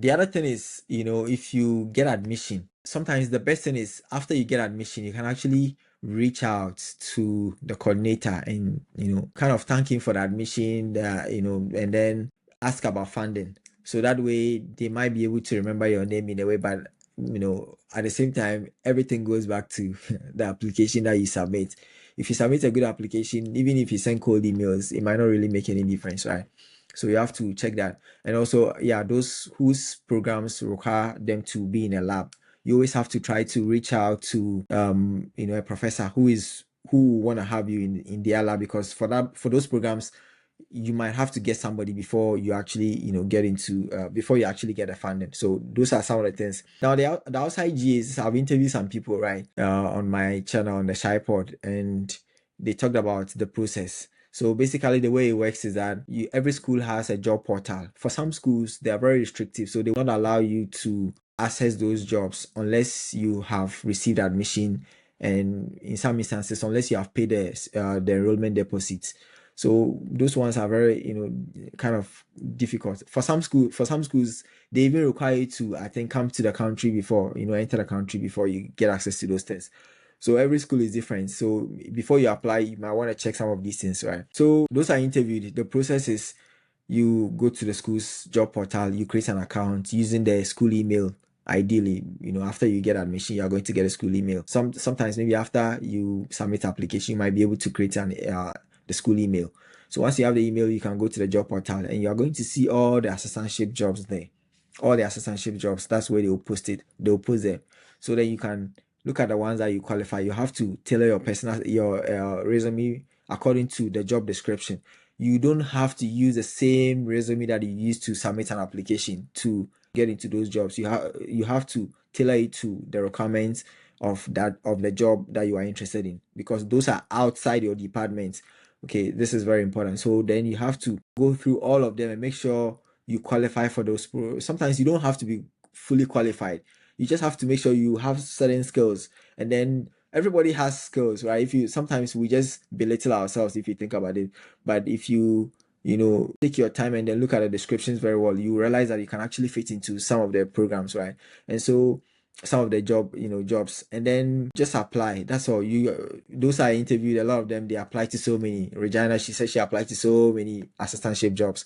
The other thing is, if you get admission, sometimes the best thing is after you get admission, you can actually reach out to the coordinator and, kind of thank him for the admission, and then ask about funding. So that way they might be able to remember your name in a way, but, at the same time, everything goes back to the application that you submit. If you submit a good application, even if you send cold emails, it might not really make any difference, right? So you have to check that. And also, yeah, those whose programs require them to be in a lab, you always have to try to reach out to a professor who want to have you in their lab, because for those programs you might have to get somebody before you actually get into before you actually get a funding. So those are some of the things. Now the outside GAs, I've interviewed some people, right, on my channel on the ShyPod, and they talked about the process. So basically the way it works is that every school has a job portal. For some schools, they are very restrictive, so they will not allow you to access those jobs unless you have received admission, and in some instances unless you have paid the enrollment deposits. So those ones are very, kind of difficult. For some schools, they even require you to, I think, come to the country before, enter the country before you get access to those things. So every school is different. So before you apply, you might want to check some of these things, right? So those are interviewed. The process is you go to the school's job portal, you create an account using the school email. Ideally, after you get admission, you are going to get a school email. Sometimes maybe after you submit application, you might be able to create the school email. So once you have the email, you can go to the job portal and you are going to see all the assistantship jobs there. All the assistantship jobs, that's where they will post it. They will post them. So then you can look at the ones that you qualify. You have to tailor your resume according to the job description. You don't have to use the same resume that you use to submit an application to get into those jobs. You have to tailor it to the requirements of the job that you are interested in, because those are outside your department. Okay, this is very important. So then you have to go through all of them and make sure you qualify for those. Sometimes you don't have to be fully qualified. You just have to make sure you have certain skills, and then everybody has skills, right? Sometimes we just belittle ourselves if you think about it, but if you take your time and then look at the descriptions very well, you realize that you can actually fit into some of the programs, right? And so some of the jobs, and then just apply. That's all. Those I interviewed, a lot of them, they applied to so many. Regina, she said she applied to so many assistantship jobs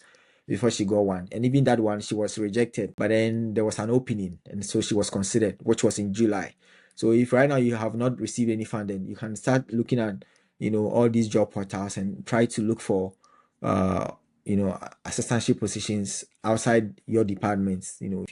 before she got one, and even that one she was rejected, but then there was an opening, and so she was considered, which was in July. So if right now you have not received any funding, you can start looking at all these job portals and try to look for assistantship positions outside your departments.